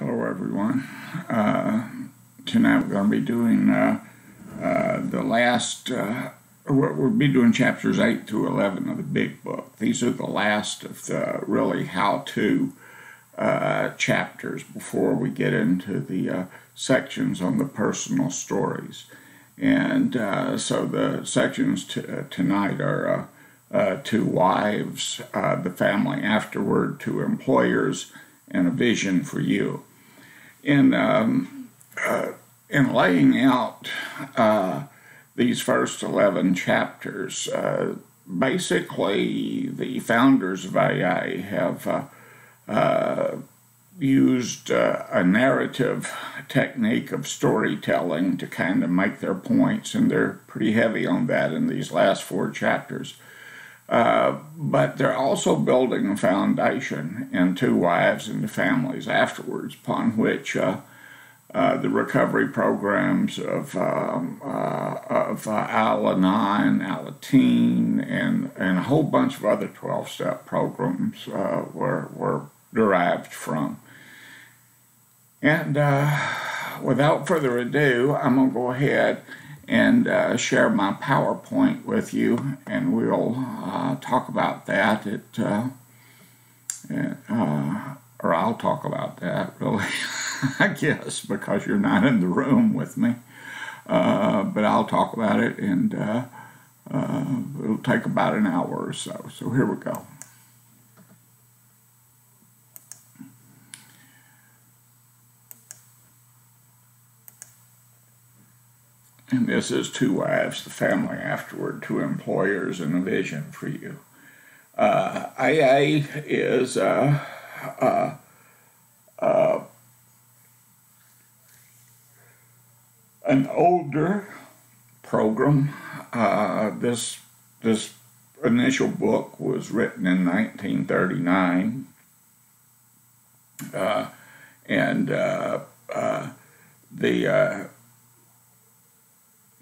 Hello, everyone. Tonight we're going to be doing the last, we'll be doing chapters 8 through 11 of the Big Book. These are the last of the really how-to chapters before we get into the sections on the personal stories. And so the sections tonight are two wives, the family afterward, two employers, and a vision for you. In laying out these first 11 chapters, basically the founders of AA have used a narrative technique of storytelling to kind of make their points, and they're pretty heavy on that in these last 4 chapters. But they're also building a foundation in two wives and the families afterwards, upon which the recovery programs of Al-Anon, Alateen, and a whole bunch of other 12-step programs were derived from. And without further ado, I'm going to go ahead and share my PowerPoint with you, and we'll talk about that. Or I'll talk about that, really, I guess, because you're not in the room with me. But I'll talk about it, and it'll take about an hour or so. So here we go. And this is two wives, the family afterward, two employers, and a vision for you. AA is an older program. This initial book was written in 1939, and the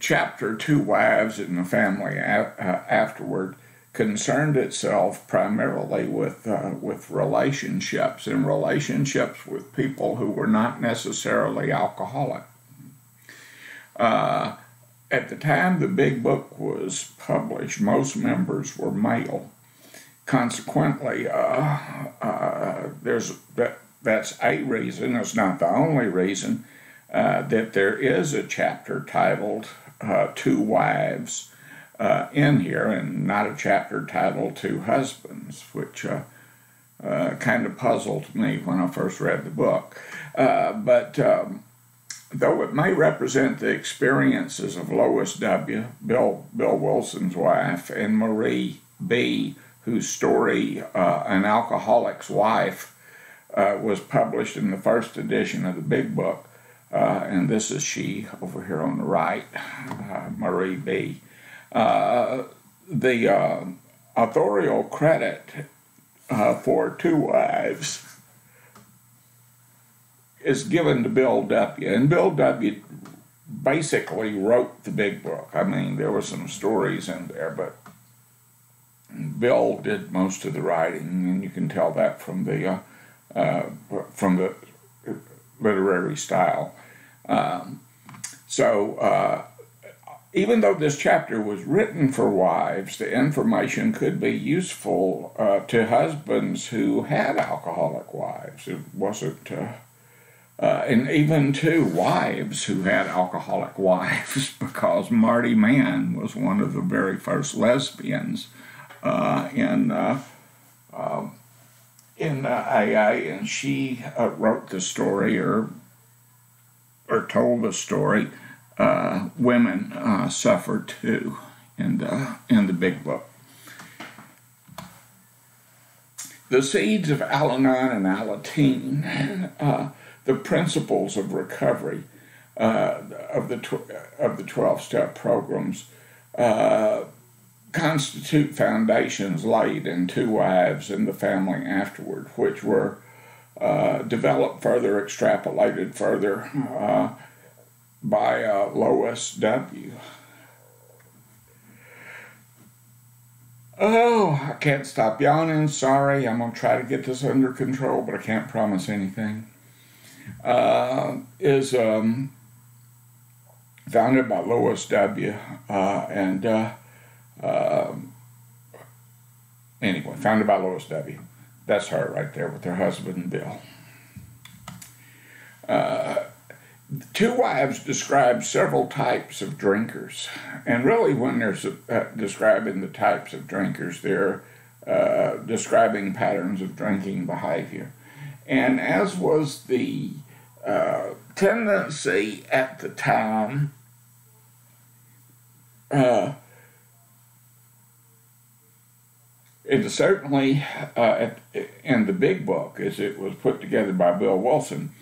chapter Two Wives and the Family Afterward concerned itself primarily with relationships, and relationships with people who were not necessarily alcoholic. At the time the Big Book was published, most members were male. Consequently, that's a reason, it's not the only reason, that there is a chapter titled Two Wives in here, and not a chapter titled Two Husbands, which kind of puzzled me when I first read the book. But though it may represent the experiences of Lois W., Bill Wilson's wife, and Marie B., whose story, An Alcoholic's Wife, was published in the first edition of the Big Book, and this is she over here on the right, Marie B. The authorial credit for Two Wives is given to Bill W. And Bill W. basically wrote the Big Book. I mean, there were some stories in there, but Bill did most of the writing, and you can tell that from the literary style. So even though this chapter was written for wives, the information could be useful to husbands who had alcoholic wives. It wasn't, and even to wives who had alcoholic wives, because Marty Mann was one of the very first lesbians in AA, and she wrote the story or told the story. Women suffer too in the Big Book. The seeds of Al-Anon and Alateen, the principles of recovery of the 12-step programs, constitute foundations laid in Two Wives and the Family Afterward, which were developed further, extrapolated further by Lois W. Oh, I can't stop yawning. Sorry, I'm going to try to get this under control, but I can't promise anything. is founded by Lois W. and anyway, founded by Lois W. That's her right there with her husband, Bill. Two Wives describes several types of drinkers. And really, when they're describing the types of drinkers, they're describing patterns of drinking behavior. And as was the tendency at the time, it certainly, in the big book, as it was put together by Bill Wilson,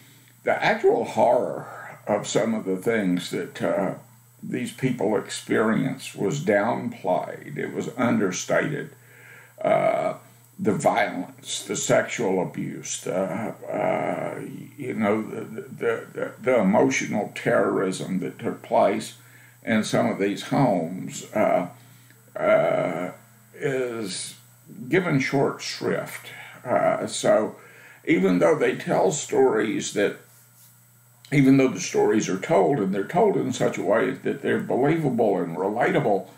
the actual horror of some of the things that these people experienced was downplayed. It was understated. The violence, the sexual abuse, the emotional terrorism that took place in some of these homes is given short shrift. So even though they tell stories that, even though the stories are told, and they're told in such a way that they're believable and relatable,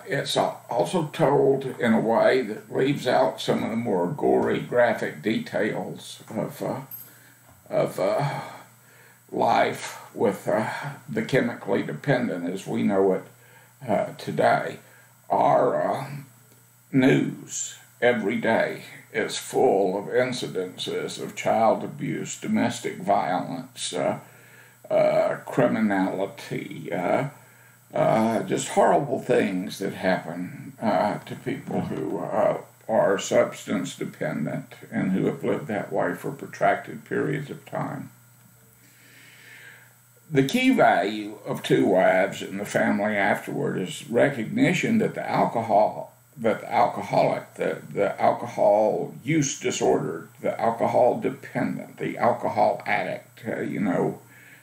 it's also told in a way that leaves out some of the more gory, graphic details of life with the chemically dependent as we know it today. Our news every day is full of incidences of child abuse, domestic violence, criminality, just horrible things that happen to people who are substance dependent and who have lived that way for protracted periods of time. The key value of Two Wives and the family afterward is recognition that the alcoholic, the alcohol use disorder, the alcohol dependent, the alcohol addict,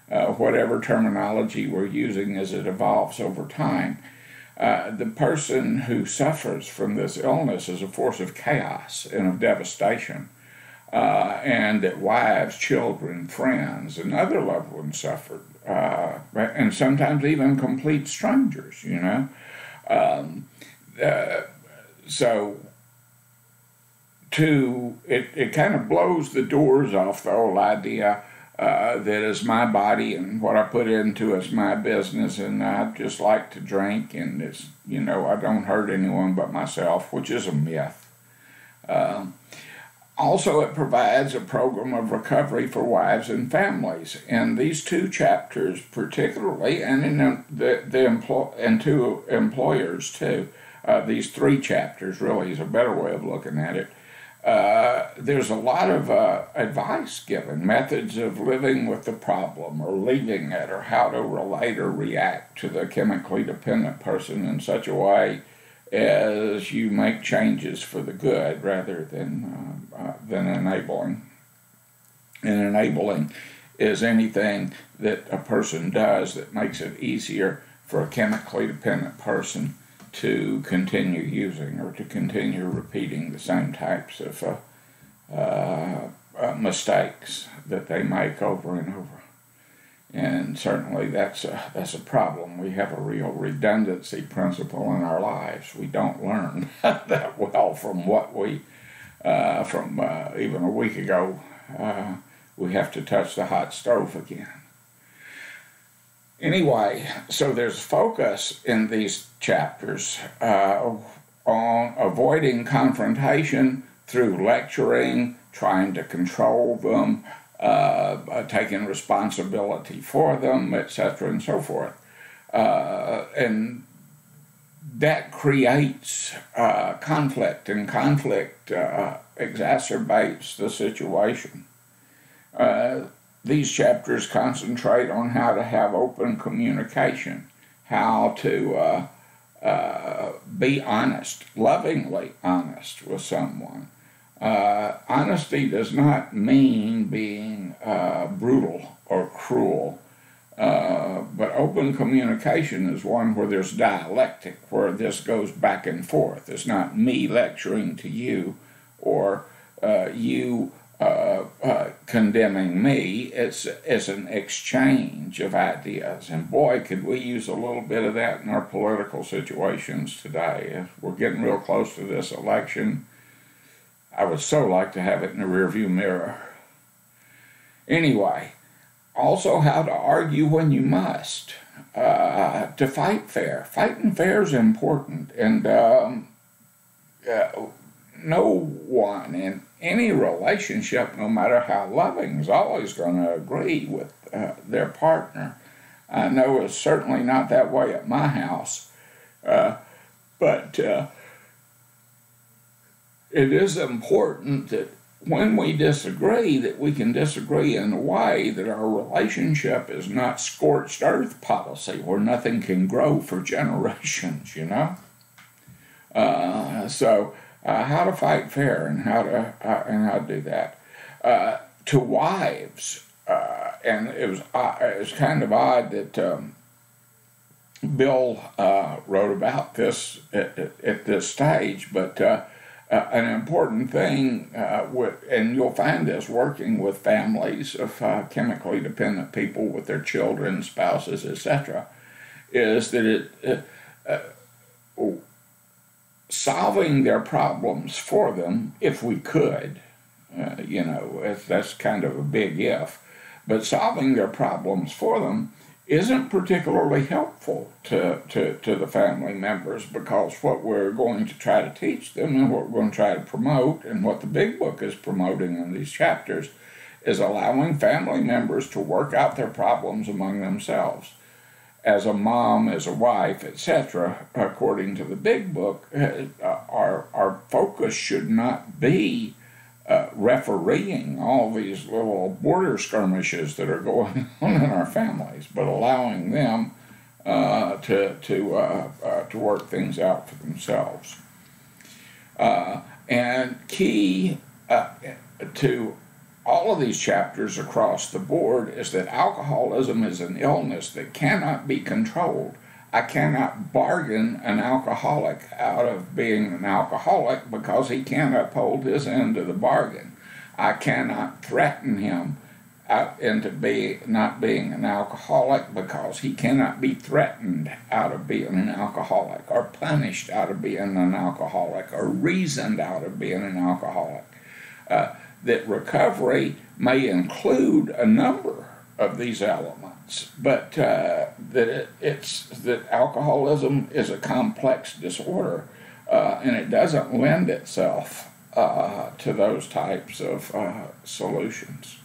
whatever terminology we're using as it evolves over time, the person who suffers from this illness is a force of chaos and of devastation, and that wives, children, friends, and other loved ones suffered, and sometimes even complete strangers, So it kind of blows the doors off the old idea that it's my body and what I put into it's my business, and I just like to drink, and it's, I don't hurt anyone but myself, which is a myth. Also, it provides a program of recovery for wives and families. In these two chapters particularly, and in to employers too, these three chapters really is a better way of looking at it. There's a lot of advice given, methods of living with the problem or leaving it, or how to relate or react to the chemically dependent person in such a way as you make changes for the good rather than enabling. And enabling is anything that a person does that makes it easier for a chemically dependent person to continue using or to continue repeating the same types of mistakes that they make over and over. And certainly that's a problem. We have a real redundancy principle in our lives. We don't learn that well from what we, even a week ago, we have to touch the hot stove again. Anyway, so there's focus in these chapters on avoiding confrontation through lecturing, trying to control them, taking responsibility for them, etc., and so forth. And that creates conflict, and conflict exacerbates the situation. These chapters concentrate on how to have open communication, how to be honest, lovingly honest with someone. Honesty does not mean being brutal or cruel, but open communication is one where there's dialectic, where this goes back and forth. It's not me lecturing to you or you condemning me. It's an exchange of ideas. And boy, could we use a little bit of that in our political situations today. We're getting real close to this election. I would so like to have it in the rearview mirror. Anyway, also how to argue when you must. To fight fair. Fighting fair is important. And no one in any relationship, no matter how loving, is always going to agree with their partner. I know it's certainly not that way at my house, but it is important that when we disagree, that we can disagree in a way that our relationship is not scorched earth policy, where nothing can grow for generations, you know? How to fight fair and how to do that. To wives, and it was kind of odd that Bill wrote about this at this stage, but an important thing, and you'll find this working with families of chemically dependent people with their children, spouses, etc., is that solving their problems for them, if we could, that's kind of a big if, but solving their problems for them isn't particularly helpful to the family members, because what we're going to try to teach them and what we're going to try to promote, and what the Big Book is promoting in these chapters, is allowing family members to work out their problems among themselves. As a mom, as a wife, etc., according to the Big Book, our focus should not be refereeing all these little border skirmishes that are going on in our families, but allowing them to work things out for themselves. And key to all of these chapters across the board is that alcoholism is an illness that cannot be controlled. I cannot bargain an alcoholic out of being an alcoholic because he can't uphold his end of the bargain. I cannot threaten him out into not being an alcoholic because he cannot be threatened out of being an alcoholic, or punished out of being an alcoholic, or reasoned out of being an alcoholic. That recovery may include a number of these elements, but that alcoholism is a complex disorder, and it doesn't lend itself to those types of solutions.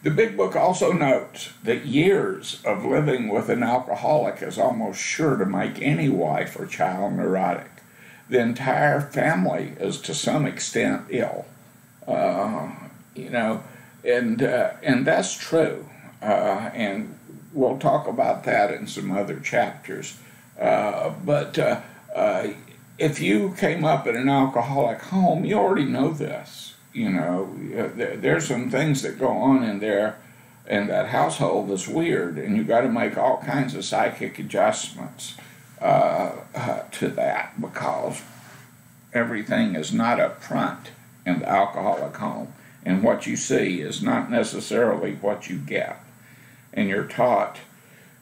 The Big Book also notes that years of living with an alcoholic is almost sure to make any wife or child neurotic. The entire family is to some extent ill, and that's true. And we'll talk about that in some other chapters. But if you came up in an alcoholic home, you already know this. There's some things that go on in there, in that household, that's weird, and you got to make all kinds of psychic adjustments to that, because everything is not up front in the alcoholic home, and what you see is not necessarily what you get, and you're taught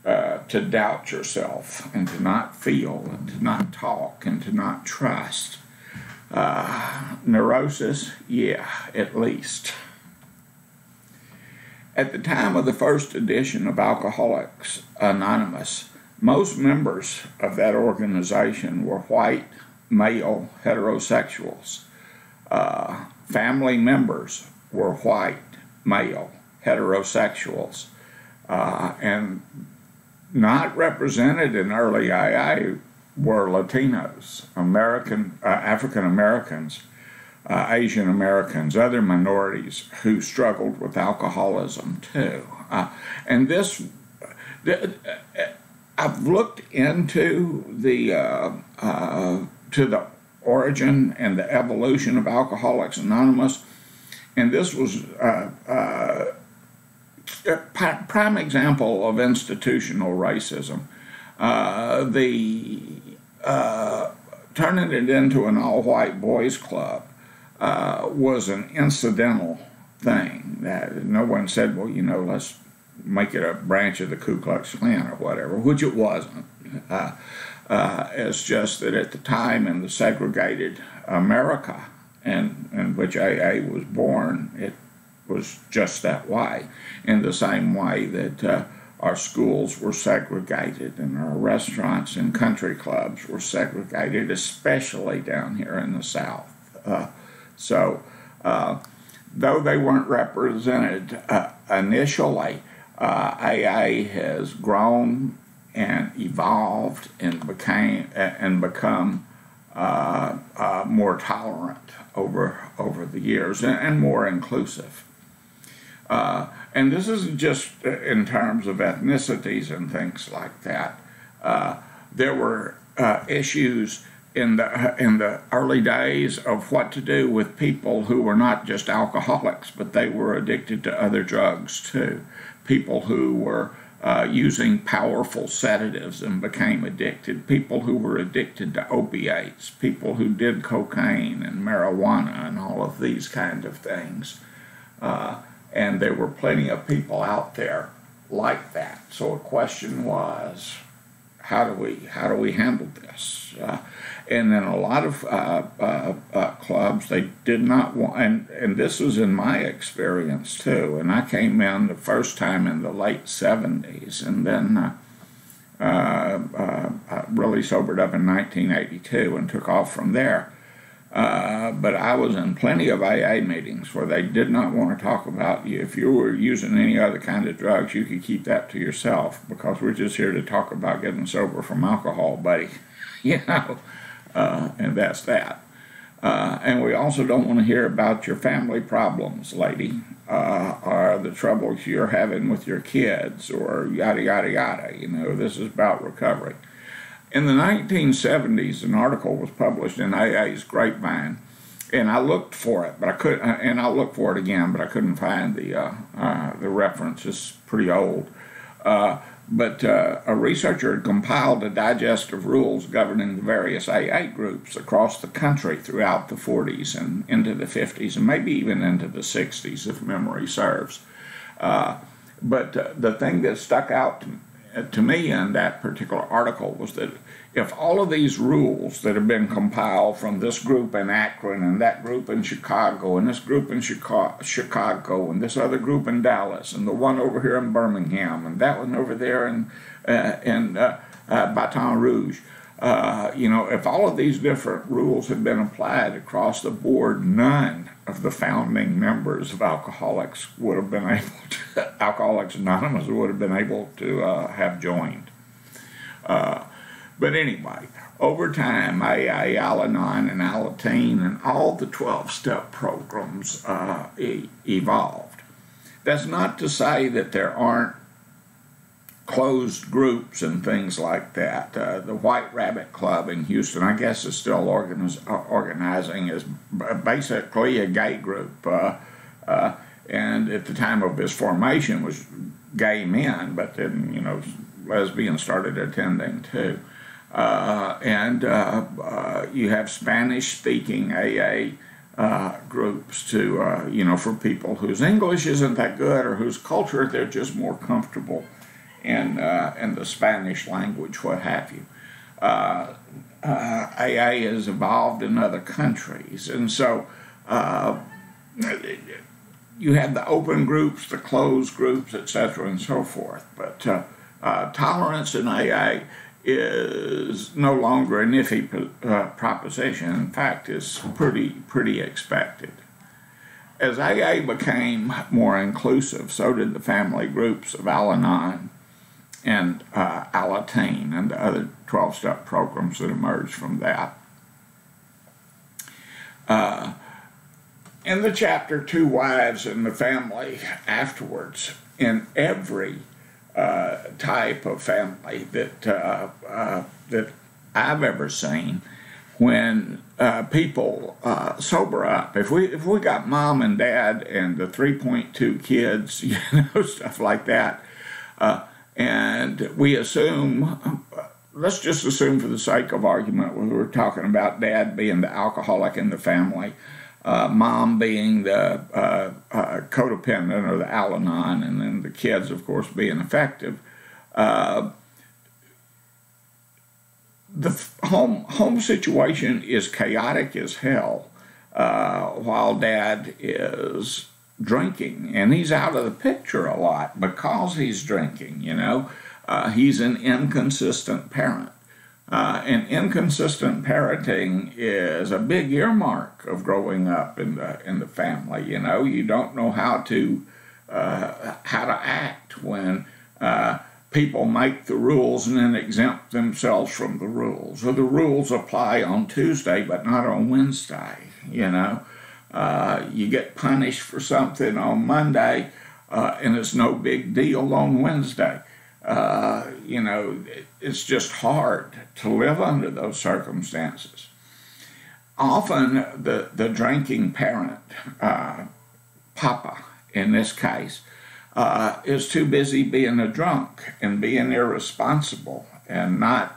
to doubt yourself, and to not feel, and to not talk, and to not trust. Neurosis, yeah, at least. At the time of the first edition of Alcoholics Anonymous, most members of that organization were white, male, heterosexuals. Family members were white, male, heterosexuals. And not represented in early AA were Latinos, African Americans, Asian Americans, other minorities who struggled with alcoholism too. And this, I've looked into the origin and the evolution of Alcoholics Anonymous, and this was a prime example of institutional racism. Turning it into an all-white boys club was an incidental thing. That no one said, well, let's make it a branch of the Ku Klux Klan or whatever, which it wasn't. It's just that at the time in the segregated America in which AA was born, it was just that way, in the same way that our schools were segregated and our restaurants and country clubs were segregated, especially down here in the South. So though they weren't represented initially, AA has grown and evolved and become more tolerant over the years and more inclusive. And this isn't just in terms of ethnicities and things like that. There were issues in the early days of what to do with people who were not just alcoholics, but they were addicted to other drugs too. People who were using powerful sedatives and became addicted, people who were addicted to opiates, people who did cocaine and marijuana and all of these kind of things. And there were plenty of people out there like that. So a question was, how do we handle this? And in a lot of clubs, they did not want, and this was in my experience too, and I came in the first time in the late 70s, and then really sobered up in 1982 and took off from there. But I was in plenty of AA meetings where they did not want to talk about you. If you were using any other kind of drugs, you could keep that to yourself, because we're just here to talk about getting sober from alcohol, buddy. And that's that. And we also don't want to hear about your family problems, lady, or the troubles you're having with your kids, or yada, yada, yada. This is about recovery. In the 1970s, an article was published in AA's Grapevine, and I looked for it, but I couldn't. And I'll look for it again, but I couldn't find the reference. It's pretty old. But a researcher had compiled a digest of rules governing the various AA groups across the country throughout the 40s and into the 50s, and maybe even into the 60s, if memory serves. But the thing that stuck out to me in that particular article was that if all of these rules that have been compiled from this group in Akron and that group in Chicago and this group in Chicago and this other group in Dallas and the one over here in Birmingham and that one over there in Baton Rouge, if all of these different rules had been applied across the board, none of the founding members of Alcoholics Anonymous would have been able to have joined. But anyway, over time, AA, Al-Anon, and Alateen, and all the 12-step programs evolved. That's not to say that there aren't closed groups and things like that. The White Rabbit Club in Houston, I guess, is still organizing as basically a gay group. And at the time of its formation was gay men, but then, lesbians started attending too. You have Spanish-speaking AA groups to, for people whose English isn't that good or whose culture they're just more comfortable in the Spanish language, what have you. AA has evolved in other countries, and so you have the open groups, the closed groups, etc., and so forth. But tolerance in AA is no longer an iffy proposition. In fact, it's pretty expected. As AA became more inclusive, so did the family groups of Al-Anon and Alateen and the other 12-step programs that emerged from that. In the chapter Two Wives in the Family afterwards, in every type of family that I've ever seen, when people sober up, if we got mom and dad and the 3.2 kids, stuff like that, and we assume, let's just assume for the sake of argument, when we're talking about dad being the alcoholic in the family, mom being the codependent or the Al-Anon, and then the kids, of course, being effective. The home situation is chaotic as hell while Dad is drinking, and he's out of the picture a lot because he's drinking. He's an inconsistent parent. And inconsistent parenting is a big earmark of growing up in the family. You don't know how to act when people make the rules and then exempt themselves from the rules, or the rules apply on Tuesday but not on Wednesday. You get punished for something on Monday, and it's no big deal on Wednesday. It's just hard to live under those circumstances. Often the drinking parent, Papa in this case, is too busy being a drunk and being irresponsible and not,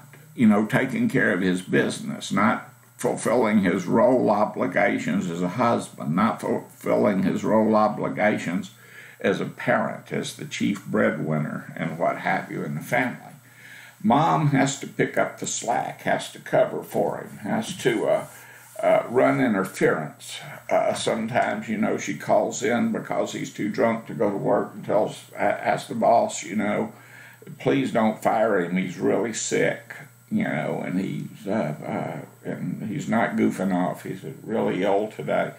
taking care of his business, not fulfilling his role obligations as a husband, not fulfilling his role obligations as a parent, as the chief breadwinner and what have you in the family. Mom has to pick up the slack, has to cover for him, has to run interference. Sometimes, she calls in because he's too drunk to go to work and asks the boss, please don't fire him, he's really sick, and he's not goofing off, he's really ill today.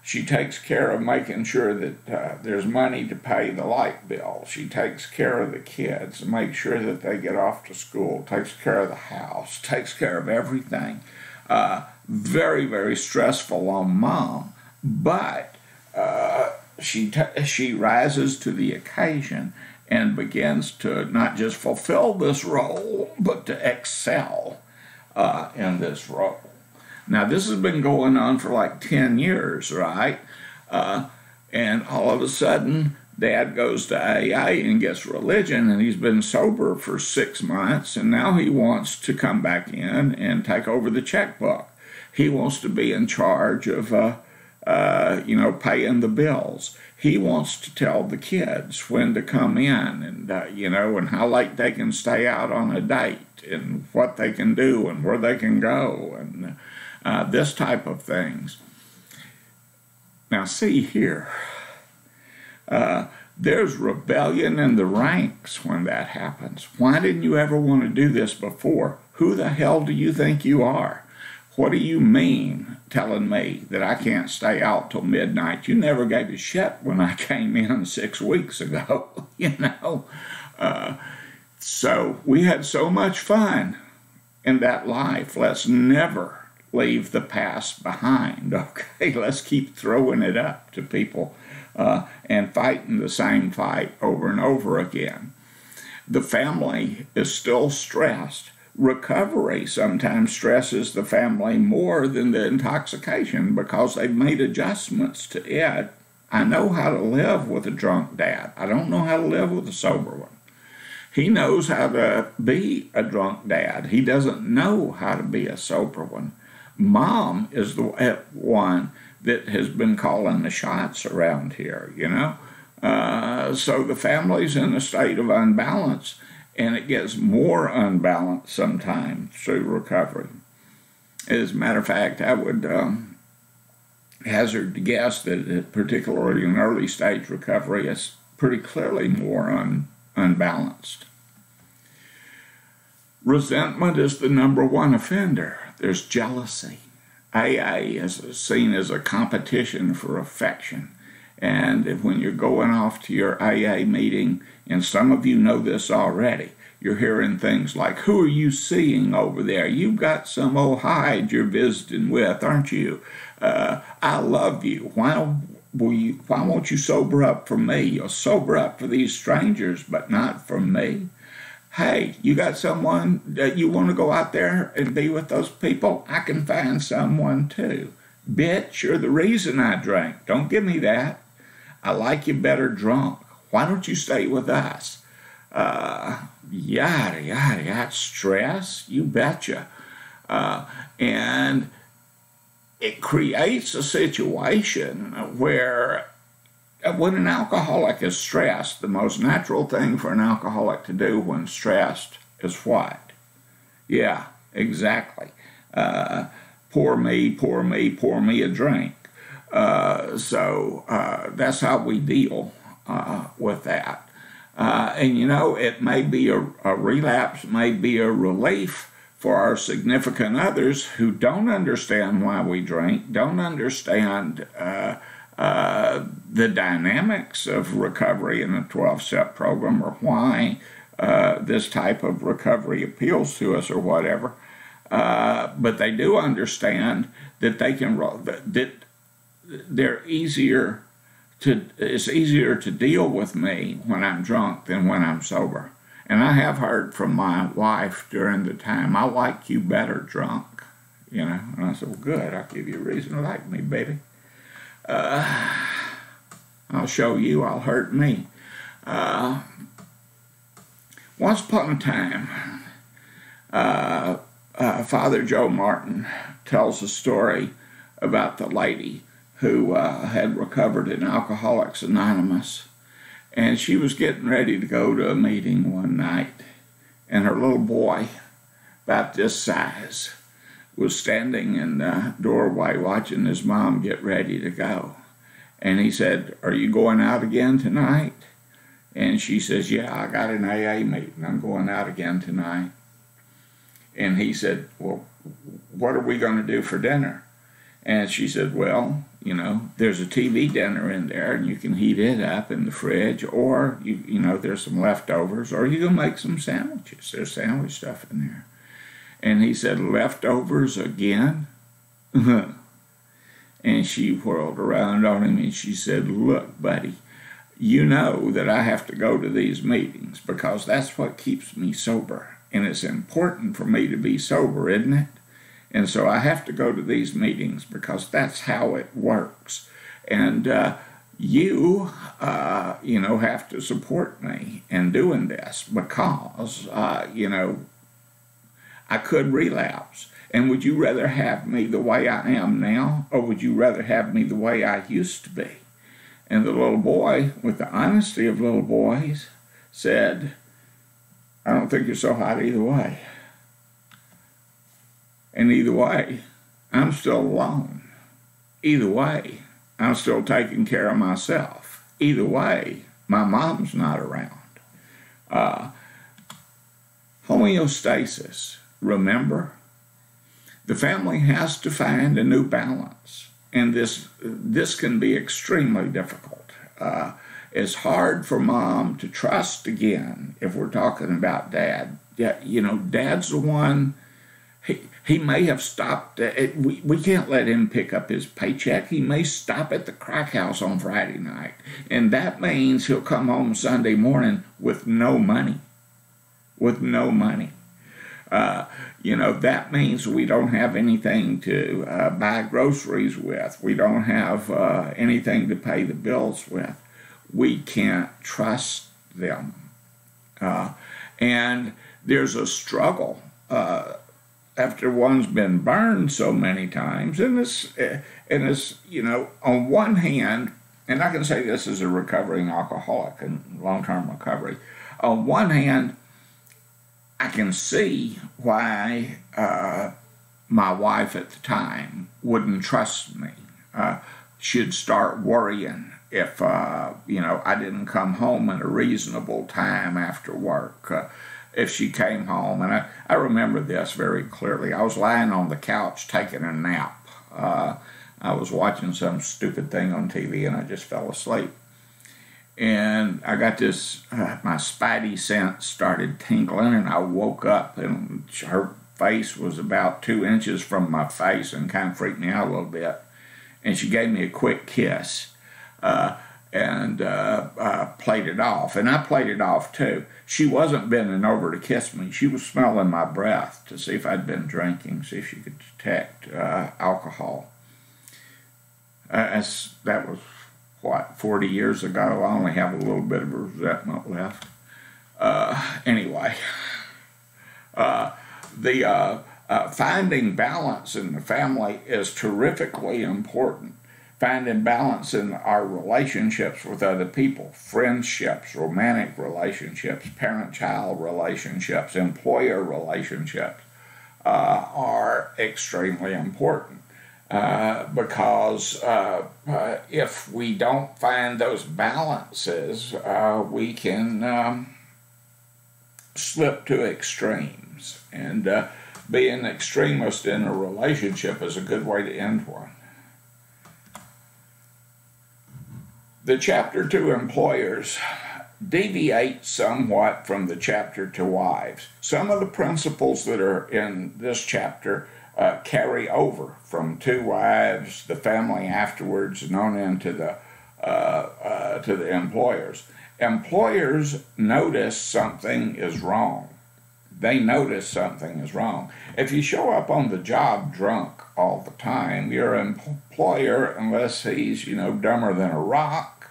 She takes care of making sure that there's money to pay the light bill. She takes care of the kids, makes sure that they get off to school, takes care of the house, takes care of everything. Very, very stressful on Mom, but she rises to the occasion and begins to not just fulfill this role, but to excel in this role. Now, this has been going on for like 10 years, right? And all of a sudden, Dad goes to AA and gets religion, and he's been sober for 6 months, and now he wants to come back in and take over the checkbook. He wants to be in charge of, paying the bills. He wants to tell the kids when to come in and, and how late they can stay out on a date and what they can do and where they can go and this type of things. Now, see here, there's rebellion in the ranks when that happens. Why didn't you ever want to do this before? Who the hell do you think you are? What do you mean telling me that I can't stay out till midnight? You never gave a shit when I came in 6 weeks ago, So we had so much fun in that life. Let's never leave the past behind, okay? Let's keep throwing it up to people and fighting the same fight over and over again. The family is still stressed. Recovery sometimes stresses the family more than the intoxication because they've made adjustments to it. I know how to live with a drunk dad. I don't know how to live with a sober one. He knows how to be a drunk dad. He doesn't know how to be a sober one. Mom is the one that has been calling the shots around here, So the family's in a state of unbalance, and it gets more unbalanced sometimes through recovery. As a matter of fact, I would hazard to guess that particularly in early stage recovery, it's pretty clearly more unbalanced. Resentment is the number one offender. There's jealousy. AA is seen as a competition for affection. And when you're going off to your AA meeting, and some of you know this already, you're hearing things like, who are you seeing over there? You've got some old hide you're visiting with, aren't you? I love you. Why won't you sober up for me? You'll sober up for these strangers, but not for me. Hey, you got someone that you want to go out there and be with those people? I can find someone too. Bitch, you're the reason I drank. Don't give me that. I like you better drunk. Why don't you stay with us? Yada, yada, yada. Stress? You betcha. And it creates a situation where when an alcoholic is stressed, the most natural thing for an alcoholic to do when stressed is what? Yeah, exactly. Pour me a drink. So that's how we deal with that. And it may be a relapse, may be a relief for our significant others who don't understand why we drink, don't understand the dynamics of recovery in a 12-step program, or why this type of recovery appeals to us or whatever. But they do understand that it's easier to deal with me when I'm drunk than when I'm sober. And I have heard from my wife during the time, I like you better drunk, And I said, well, good, I'll give you a reason to like me, baby. I'll show you, I'll hurt me. Once upon a time, Father Joe Martin tells a story about the lady who had recovered in Alcoholics Anonymous, and she was getting ready to go to a meeting one night, and her little boy, about this size, was standing in the doorway watching his mom get ready to go. And he said, are you going out again tonight? And she says, yeah, I got an AA meeting. I'm going out again tonight. And he said, well, what are we going to do for dinner? And she said, well, there's a TV dinner in there, and you can heat it up in the fridge, or, there's some leftovers, or you can make some sandwiches. There's sandwich stuff in there. And he said, leftovers again? And she whirled around on him and she said, look, buddy, you know that I have to go to these meetings because that's what keeps me sober. And it's important for me to be sober, isn't it? And so I have to go to these meetings because that's how it works. And you have to support me in doing this because, I could relapse. And would you rather have me the way I am now, or would you rather have me the way I used to be? And the little boy, with the honesty of little boys, said, I don't think you're so hot either way. And either way, I'm still alone. Either way, I'm still taking care of myself. Either way, my mom's not around. Homeostasis, remember? The family has to find a new balance, and this can be extremely difficult. It's hard for mom to trust again if we're talking about dad. Yeah, dad's the one. He may have stopped. We can't let him pick up his paycheck. He may stop at the crack house on Friday night, and that means he'll come home Sunday morning with no money. That means we don't have anything to buy groceries with. We don't have anything to pay the bills with. We can't trust them. And there's a struggle after one's been burned so many times. And it's on one hand, and I can say this as a recovering alcoholic and long-term recovery, on one hand, I can see why my wife at the time wouldn't trust me. She'd start worrying if, I didn't come home in a reasonable time after work. If she came home, and I remember this very clearly. I was lying on the couch taking a nap. I was watching some stupid thing on TV, and I just fell asleep. And I got this, my spidey sense started tingling, and I woke up, and her face was about 2 inches from my face and kind of freaked me out a little bit. And she gave me a quick kiss and played it off. And I played it off, too. She wasn't bending over to kiss me. She was smelling my breath to see if I'd been drinking, see if she could detect alcohol. That was... 40 years ago. I only have a little bit of resentment left. Anyway, Finding balance in the family is terrifically important. Finding balance in our relationships with other people, friendships, romantic relationships, parent-child relationships, employer relationships, are extremely important. Because if we don't find those balances, we can slip to extremes. And being an extremist in a relationship is a good way to end one. The chapter to employers deviates somewhat from the chapter to wives. Some of the principles that are in this chapter carry over from two wives, the family afterwards, and on into to the employers. Employers notice something is wrong. They notice something is wrong. If you show up on the job drunk all the time, your employer, unless he's dumber than a rock,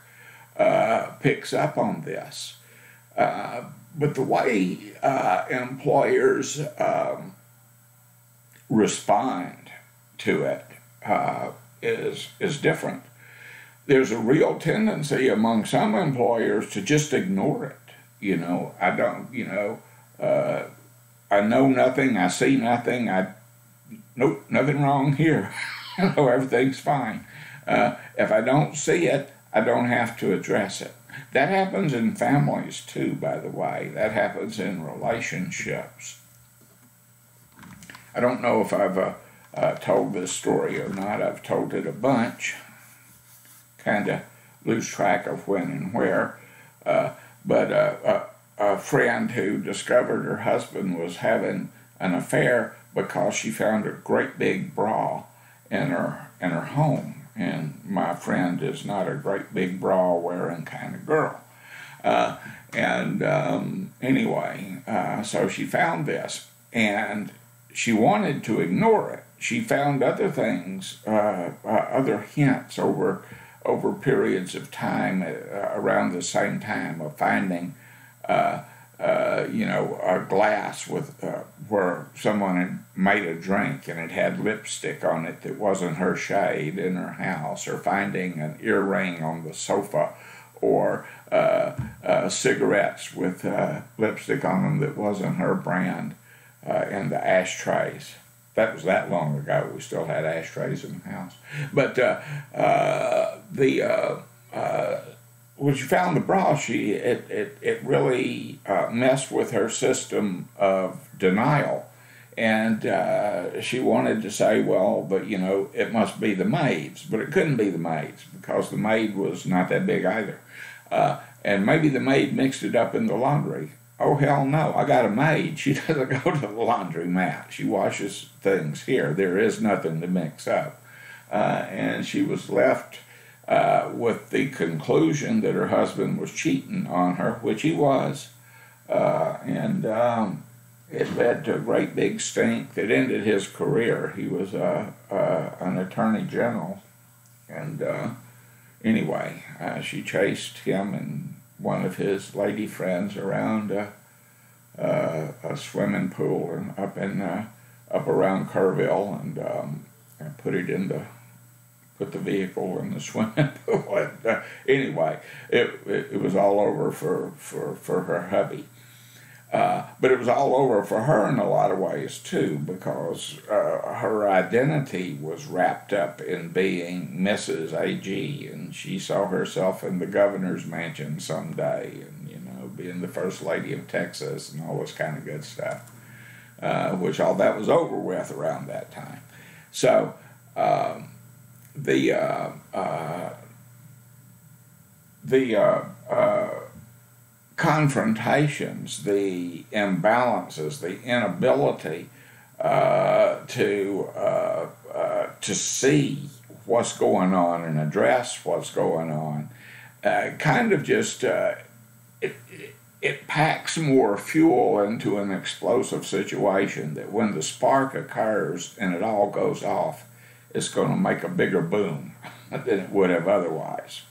picks up on this. But the way employers respond to it is different. There's a real tendency among some employers to just ignore it. I know nothing, I see nothing, nope, nothing wrong here. Everything's fine. If I don't see it, I don't have to address it. That happens in families too, by the way. That happens in relationships. I don't know if I've told this story or not. I've told it a bunch. Kind of lose track of when and where. But a friend who discovered her husband was having an affair because she found a great big bra in her home. And my friend is not a great big bra wearing kind of girl. Anyway, so she found this, and she wanted to ignore it. She found other things, other hints over periods of time around the same time of finding, a glass with where someone had made a drink and it had lipstick on it that wasn't her shade in her house, or finding an earring on the sofa, or cigarettes with lipstick on them that wasn't her brand in the ashtrays. That was that long ago. We still had ashtrays in the house. But when she found the bra, it really messed with her system of denial. And she wanted to say, well, but it must be the maid's. But it couldn't be the maid's, because the maid was not that big either. And maybe the maid mixed it up in the laundry. Oh, hell no, I got a maid. She doesn't go to the laundromat. She washes things here. There is nothing to mix up. And she was left with the conclusion that her husband was cheating on her, which he was. It led to a great big stink that ended his career. He was an attorney general. And anyway, she chased him and one of his lady friends around a swimming pool and up around Kerrville, and put the vehicle in the swimming pool. And, anyway, it was all over for her hubby. But it was all over for her in a lot of ways too, because her identity was wrapped up in being Mrs. A.G., and she saw herself in the governor's mansion someday, and being the first lady of Texas and all this kind of good stuff, which all that was over with around that time. So the confrontations, the imbalances, the inability to see what's going on and address what's going on, kind of just it packs more fuel into an explosive situation, that when the spark occurs and it all goes off, it's going to make a bigger boom than it would have otherwise.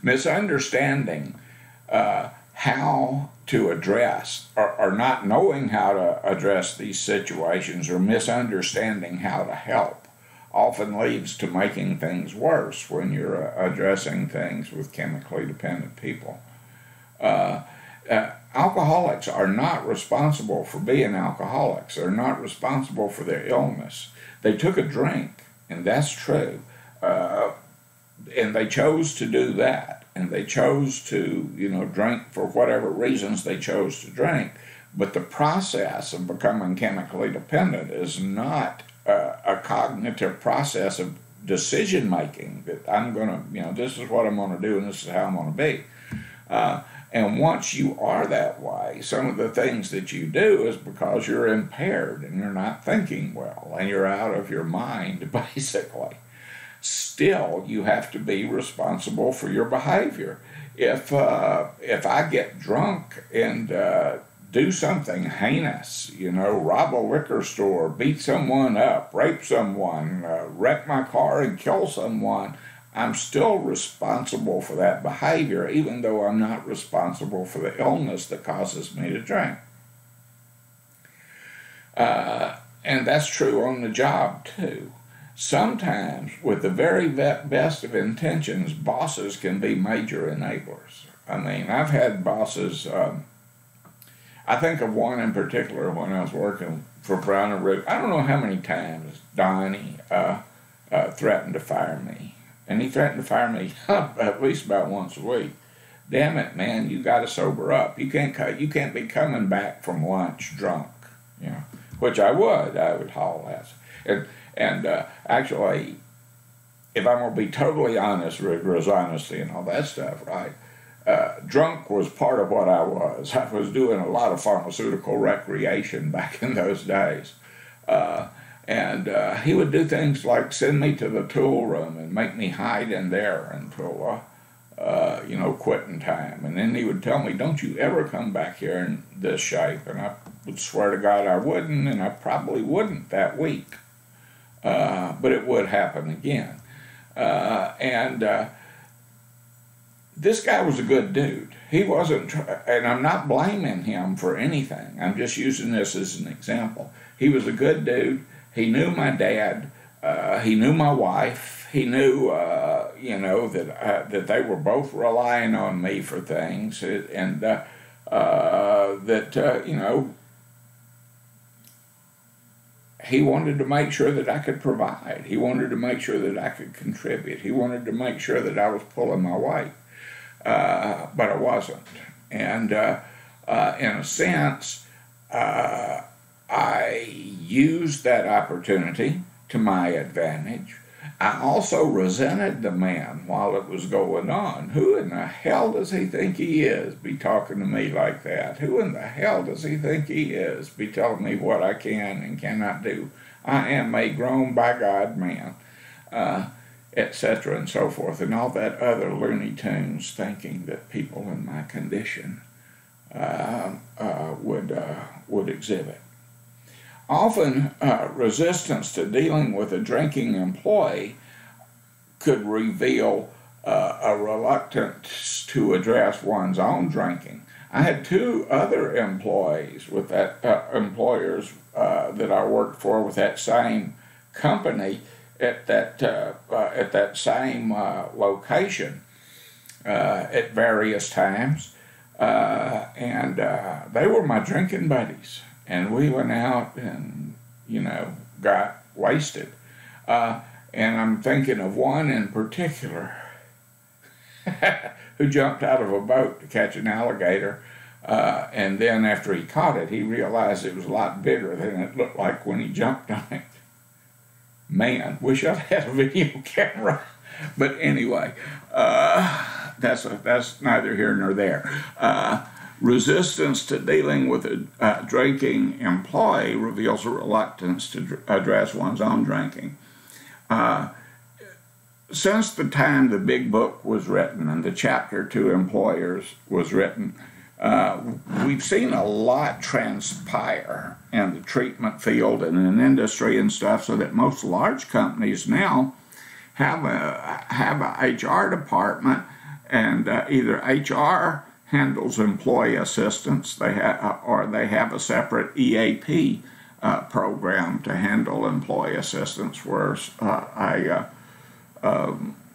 Misunderstanding how to address, or not knowing how to address these situations, or misunderstanding how to help, often leads to making things worse when you're addressing things with chemically dependent people. Alcoholics are not responsible for being alcoholics. They're not responsible for their illness. They took a drink, and that's true. And they chose to do that. And they chose to, drink for whatever reasons they chose to drink. But the process of becoming chemically dependent is not a cognitive process of decision making that I'm going to, this is what I'm going to do and this is how I'm going to be. And once you are that way, some of the things that you do is because you're impaired and you're not thinking well and you're out of your mind, basically. Still, you have to be responsible for your behavior. If I get drunk and do something heinous, rob a liquor store, beat someone up, rape someone, wreck my car and kill someone, I'm still responsible for that behavior, even though I'm not responsible for the illness that causes me to drink. And that's true on the job, too. Sometimes, with the very best of intentions, bosses can be major enablers. I mean, I've had bosses, I think of one in particular when I was working for Brown and Root. I don't know how many times Donnie threatened to fire me. And he threatened to fire me at least about once a week. Damn it, man, you got to sober up. You can't be coming back from lunch drunk, which I would haul ass. And actually, if I'm going to be totally honest, rigorous honesty and all that stuff, right, drunk was part of what I was. I was doing a lot of pharmaceutical recreation back in those days. And he would do things like send me to the tool room and make me hide in there until, quitting time. And then he would tell me, don't you ever come back here in this shape. And I would swear to God I wouldn't, and I probably wouldn't that week. But it would happen again. This guy was a good dude. He wasn't, and I'm not blaming him for anything. I'm just using this as an example. He was a good dude. He knew my dad. He knew my wife. He knew, that they were both relying on me for things, and he wanted to make sure that I could provide. He wanted to make sure that I could contribute. He wanted to make sure that I was pulling my weight, but I wasn't. And in a sense, I used that opportunity to my advantage. I also resented the man while it was going on. Who in the hell does he think he is, be talking to me like that? Who in the hell does he think he is, be telling me what I can and cannot do? I am a grown by God man, etc. and so forth, and all that other Looney Tunes thinking that people in my condition would exhibit. Often, resistance to dealing with a drinking employee could reveal a reluctance to address one's own drinking. I had two other employees with that employers that I worked for with that same company at that same location at various times, and they were my drinking buddies. And we went out and, got wasted. And I'm thinking of one in particular who jumped out of a boat to catch an alligator. And then after he caught it, he realized it was a lot bigger than it looked like when he jumped on it. Man, wish I'd had a video camera. But anyway, that's neither here nor there. Resistance to dealing with a drinking employee reveals a reluctance to address one's own drinking. Since the time the big book was written and the chapter to employers was written, we've seen a lot transpire in the treatment field and in industry and stuff, so that most large companies now have a HR department, and either HR handles employee assistance. They have a separate EAP program to handle employee assistance, where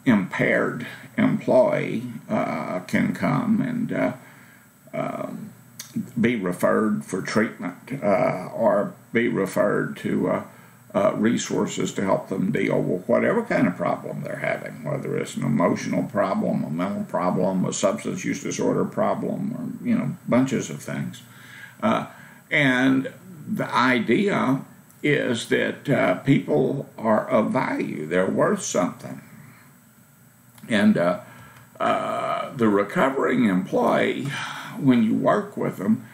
impaired employee can come and be referred for treatment or be referred to resources to help them deal with whatever kind of problem they're having, whether it's an emotional problem, a mental problem, a substance use disorder problem, or bunches of things. And the idea is that people are of value; they're worth something. And the recovering employee, when you work with them,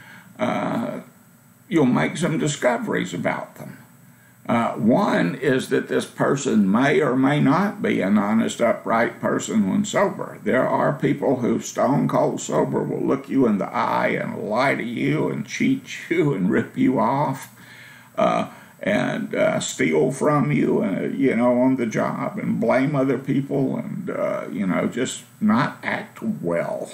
you'll make some discoveries about them. One is that this person may or may not be an honest, upright person when sober. There are people who, stone cold sober, will look you in the eye and lie to you and cheat you and rip you off and steal from you, on the job, and blame other people, and just not act well.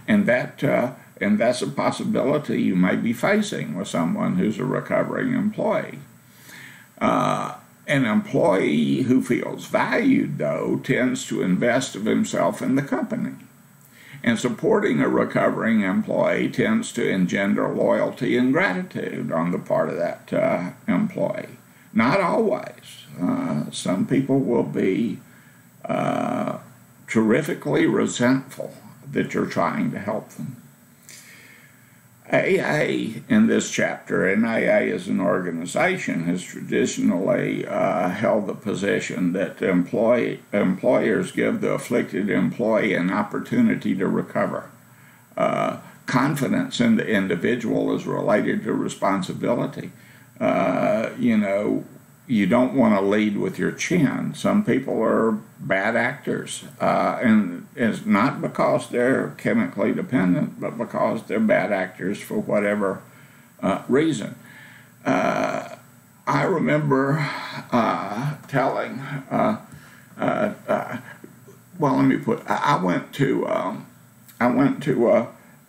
And that's a possibility you may be facing with someone who's a recovering employee. An employee who feels valued, though, tends to invest of himself in the company. And supporting a recovering employee tends to engender loyalty and gratitude on the part of that employee. Not always. Some people will be terrifically resentful that you're trying to help them. AA in this chapter, and AA as an organization, has traditionally held the position that employers give the afflicted employee an opportunity to recover. Confidence in the individual is related to responsibility. You don't want to lead with your chin. Some people are bad actors, and it's not because they're chemically dependent, but because they're bad actors for whatever reason. I remember telling, I went to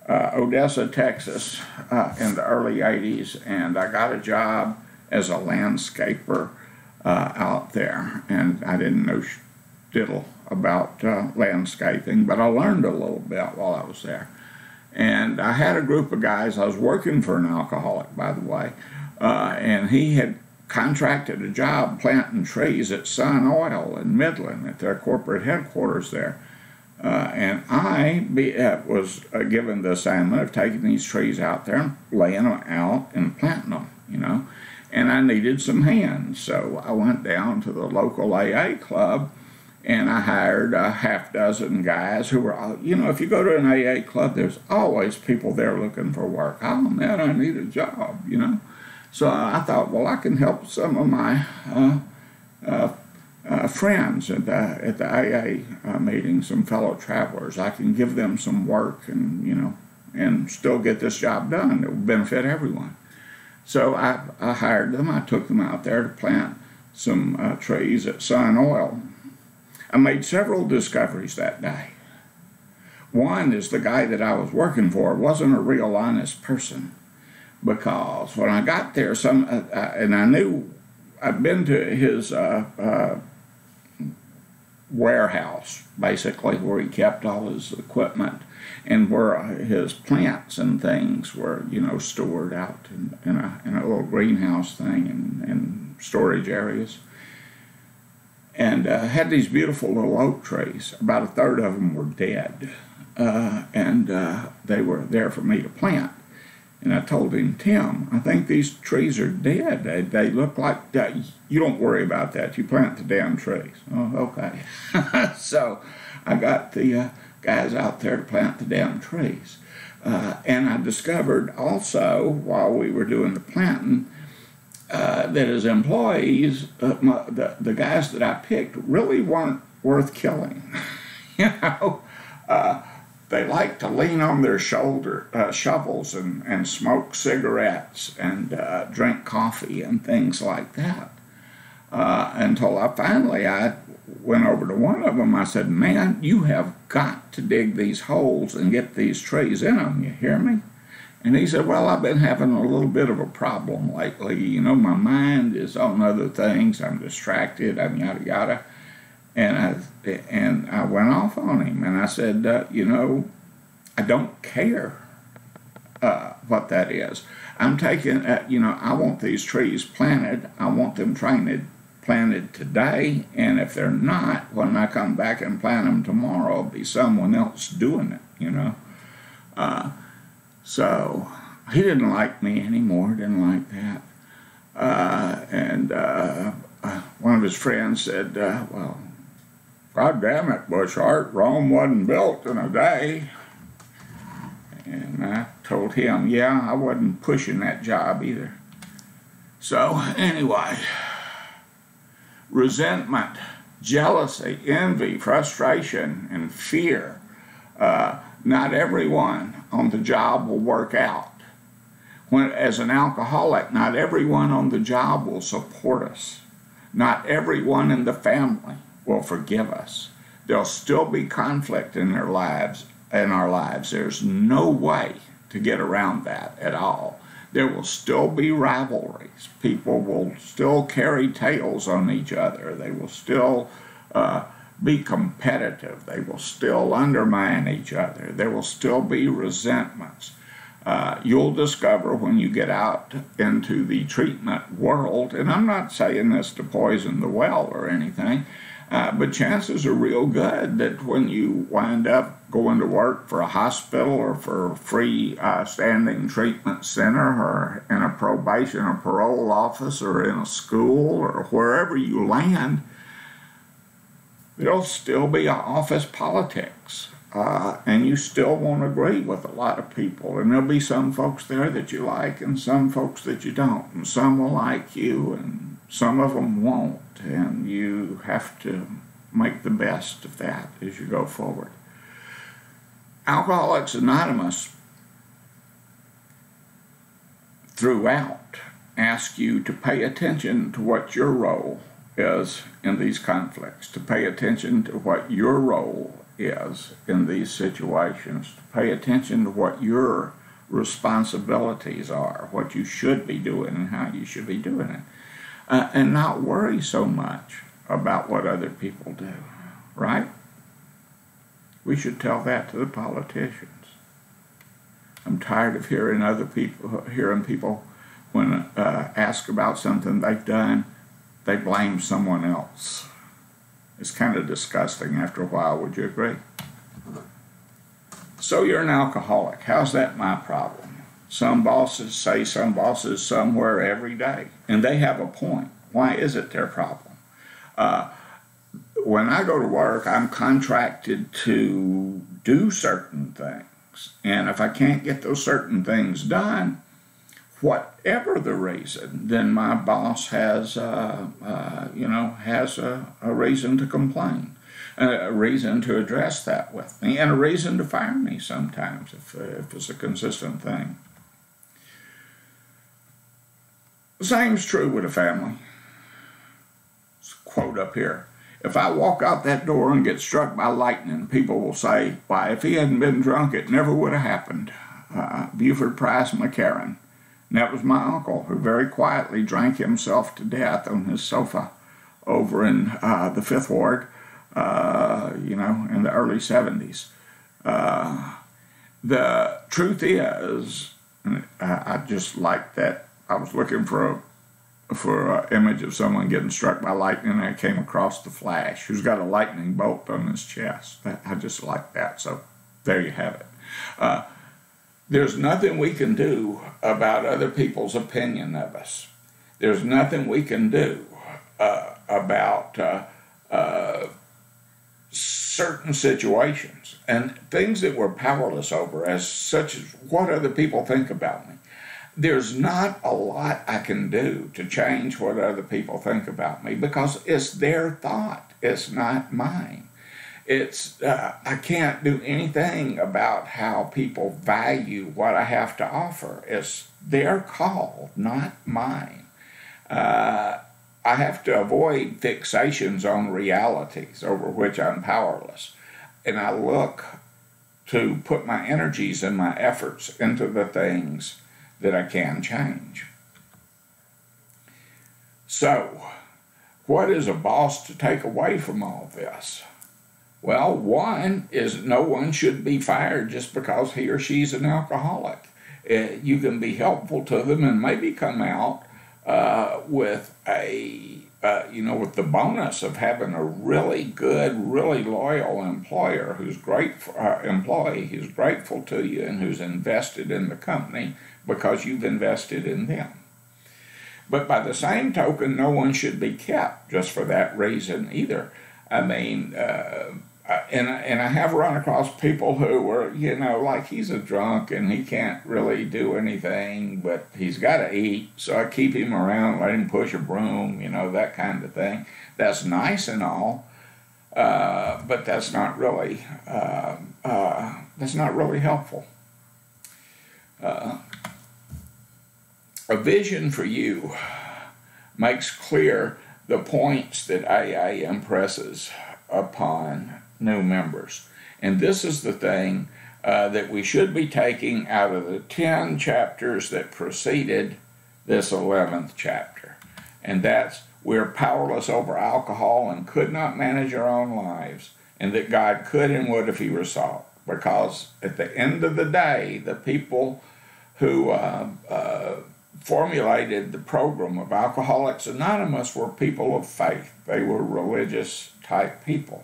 Odessa, Texas, in the early '80s, and I got a job as a landscaper out there, and I didn't know diddle about landscaping, but I learned a little bit while I was there. And I had a group of guys. I was working for an alcoholic, by the way, and he had contracted a job planting trees at Sun Oil in Midland at their corporate headquarters there. And I was given the assignment of taking these trees out there and laying them out and planting them, And I needed some hands, so I went down to the local AA club, and I hired a half dozen guys who were, if you go to an AA club, there's always people there looking for work. Oh, man, I need a job, So I thought, well, I can help some of my friends at the AA meeting, some fellow travelers. I can give them some work and still get this job done. It will benefit everyone. So I hired them. I took them out there to plant some trees at Sun Oil. I made several discoveries that day. One is the guy that I was working for wasn't a real honest person, because when I got there, and I knew I'd been to his warehouse, basically, where he kept all his equipment, and where his plants and things were, stored out in a little greenhouse thing and storage areas. And had these beautiful little oak trees. About a third of them were dead, and they were there for me to plant. And I told him, Tim, I think these trees are dead. They look like, you don't worry about that. You plant the damn trees. Oh, okay. So I got the guys out there to plant the damn trees. And I discovered also, while we were doing the planting, that as employees, the guys that I picked really weren't worth killing. They like to lean on their shovels and smoke cigarettes and drink coffee and things like that. Until I went over to one of them. I said, man, you have got to dig these holes and get these trees in them. You hear me? And he said, well, I've been having a little bit of a problem lately. You know, my mind is on other things. I'm distracted. I'm yada, yada. And I went off on him. And I said, you know, I don't care what that is. I'm taking, you know, I want these trees planted. I want them planted today. And if they're not, when I come back and plant them tomorrow, it'll be someone else doing it, you know. So he didn't like me anymore, didn't like that. And one of his friends said, well, God damn it, Bushart, Rome wasn't built in a day. And I told him, yeah, I wasn't pushing that job either. So anyway, resentment, jealousy, envy, frustration, and fear. Not everyone on the job will work out. As an alcoholic, not everyone on the job will support us. Not everyone in the family will forgive us. There'll still be conflict in our lives. There's no way to get around that at all. There will still be rivalries. People will still carry tales on each other. They will still be competitive. They will still undermine each other. There will still be resentments. You'll discover when you get out into the treatment world, and I'm not saying this to poison the well or anything, but chances are real good that when you wind up going to work for a hospital or for a free standing treatment center or in a probation or parole office or in a school or wherever you land, there'll still be office politics, and you still won't agree with a lot of people. And there'll be some folks there that you like and some folks that you don't. And some will like you and some of them won't. And you have to make the best of that as you go forward. Alcoholics Anonymous throughout ask you to pay attention to what your role is in these conflicts, to pay attention to what your role is in these situations, to pay attention to what your responsibilities are, what you should be doing and how you should be doing it, and not worry so much about what other people do, right? We should tell that to the politicians. I'm tired of hearing people when ask about something they've done, they blame someone else. It's kind of disgusting after a while, would you agree? So you're an alcoholic. How's that my problem? Some bosses say some bosses somewhere every day, and they have a point. Why is it their problem? When I go to work, I'm contracted to do certain things, and if I can't get those certain things done, whatever the reason, then my boss has a reason to complain, a reason to address that with me, and a reason to fire me sometimes if it's a consistent thing. The same's true with a family. It's a quote up here. If I walk out that door and get struck by lightning, people will say, why, if he hadn't been drunk, it never would have happened. Buford Price McCarran. And that was my uncle, who very quietly drank himself to death on his sofa over in the Fifth Ward, in the early 70s. The truth is, I just like that. I was looking for an image of someone getting struck by lightning, and I came across the Flash, who's got a lightning bolt on his chest. I just like that, so there you have it. There's nothing we can do about other people's opinion of us. There's nothing we can do about certain situations and things that we're powerless over, as such as what other people think about me. There's not a lot I can do to change what other people think about me because it's their thought. It's not mine. I can't do anything about how people value what I have to offer. It's their call, not mine. I have to avoid fixations on realities over which I'm powerless. And I look to put my energies and my efforts into the things that I can change. So, what is a boss to take away from all this? Well, one is no one should be fired just because he or she's an alcoholic. You can be helpful to them and maybe come out with with the bonus of having a really good, really loyal employer who's employee who's grateful to you and who's invested in the company because you've invested in them. But by the same token, no one should be kept just for that reason either. I mean, and I have run across people who were, like he's a drunk and he can't really do anything, but he's got to eat, so I keep him around, let him push a broom, that kind of thing. That's nice and all, but that's not really helpful. A vision for you makes clear the points that AA impresses upon new members. And this is the thing that we should be taking out of the 10 chapters that preceded this 11th chapter. And that's, we're powerless over alcohol and could not manage our own lives, and that God could and would if he were sought. Because at the end of the day, the people who formulated the program of Alcoholics Anonymous were people of faith. They were religious type people.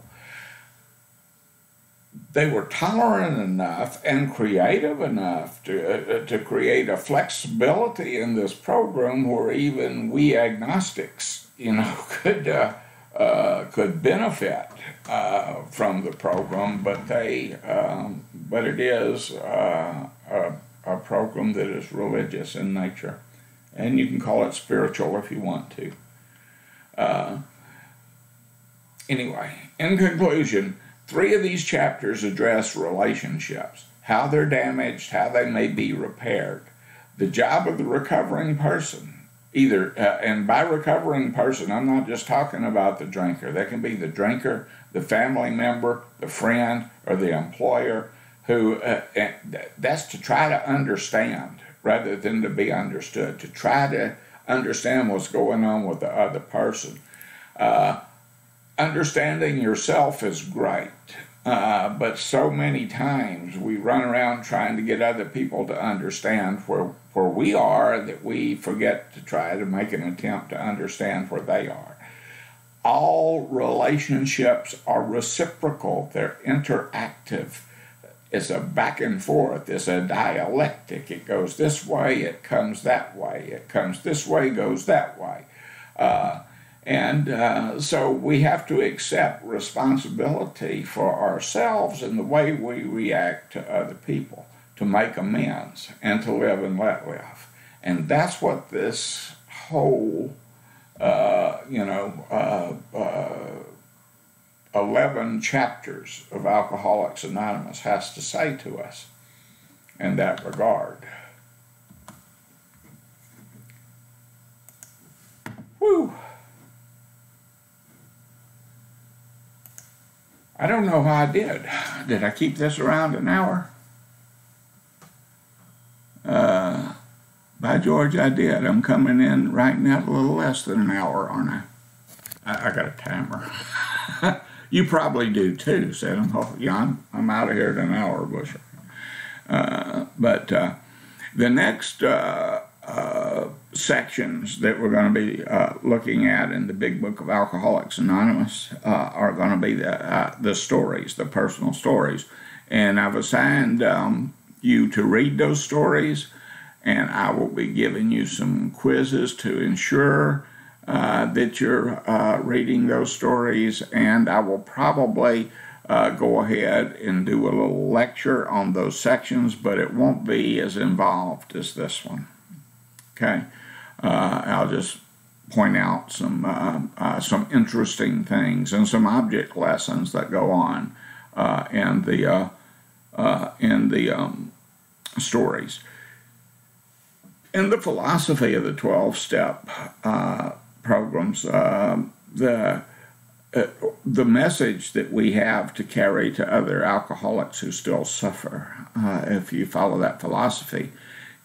They were tolerant enough and creative enough to create a flexibility in this program where even we agnostics, could benefit from the program. But it is a program that is religious in nature, and you can call it spiritual if you want to. Anyway, in conclusion, 3 of these chapters address relationships, how they're damaged, how they may be repaired, the job of the recovering person. And by recovering person, I'm not just talking about the drinker. That can be the drinker, the family member, the friend, or the employer, who that's to try to understand rather than to be understood, to try to understand what's going on with the other person. Understanding yourself is great, but so many times we run around trying to get other people to understand where we are that we forget to try to make an attempt to understand where they are. All relationships are reciprocal. They're interactive. It's a back and forth. It's a dialectic. It goes this way, it comes that way. It comes this way, goes that way. So we have to accept responsibility for ourselves and the way we react to other people, to make amends and to live and let live. And that's what this whole, 11 chapters of Alcoholics Anonymous has to say to us in that regard. Whew. I don't know how I did. Did I keep this around an hour? By George, I did. I'm coming in right now a little less than an hour, aren't I? I got a timer. You probably do too, said I'm out of here in an hour, Busher. But the next sections that we're going to be looking at in the Big Book of Alcoholics Anonymous are going to be the stories, the personal stories. And I've assigned you to read those stories, and I will be giving you some quizzes to ensure that you're reading those stories, and I will probably go ahead and do a little lecture on those sections, but it won't be as involved as this one. Okay, I'll just point out some interesting things and some object lessons that go on in the stories. In the philosophy of the 12-step programs, the message that we have to carry to other alcoholics who still suffer, if you follow that philosophy,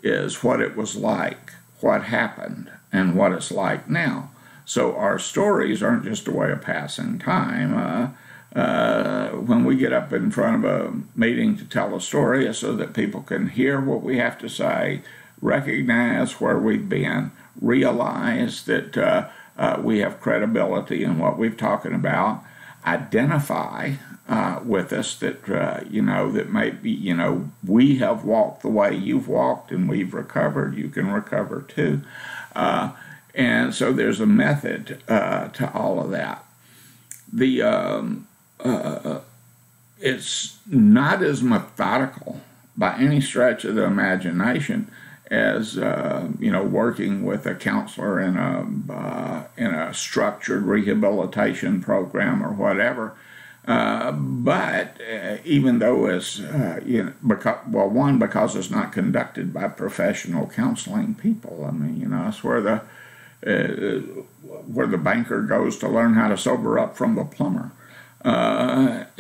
is what it was like, what happened, and what it's like now. So our stories aren't just a way of passing time. When we get up in front of a meeting to tell a story, it's so that people can hear what we have to say, recognize where we've been, realize that we have credibility in what we're talking about, identify with us that, that maybe, we have walked the way you've walked and we've recovered, you can recover too. And so there's a method to all of that. It's not as methodical by any stretch of the imagination as working with a counselor in a structured rehabilitation program or whatever. But even though it's because it's not conducted by professional counseling people. I mean, that's where the banker goes to learn how to sober up from the plumber. But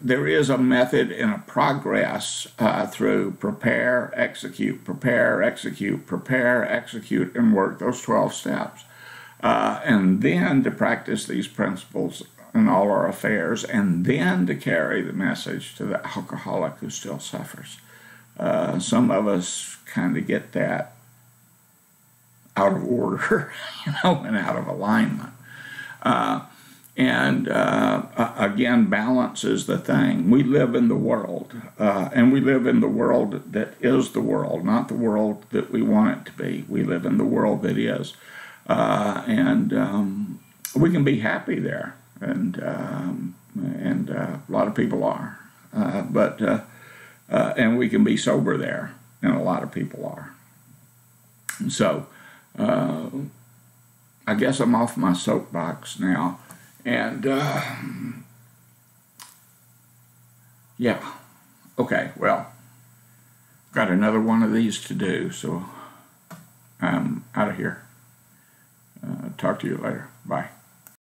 there is a method and a progress through prepare, execute, and work those 12 steps. And then to practice these principles in all our affairs, and then to carry the message to the alcoholic who still suffers. Some of us kind of get that out of order, and out of alignment. Again, balance is the thing. We live in the world, and we live in the world that is the world, not the world that we want it to be. We live in the world that is. We can be happy there, and a lot of people are. And we can be sober there, and a lot of people are. So, I guess I'm off my soapbox now. And, okay, well, got another one of these to do, so I'm out of here. Talk to you later. Bye.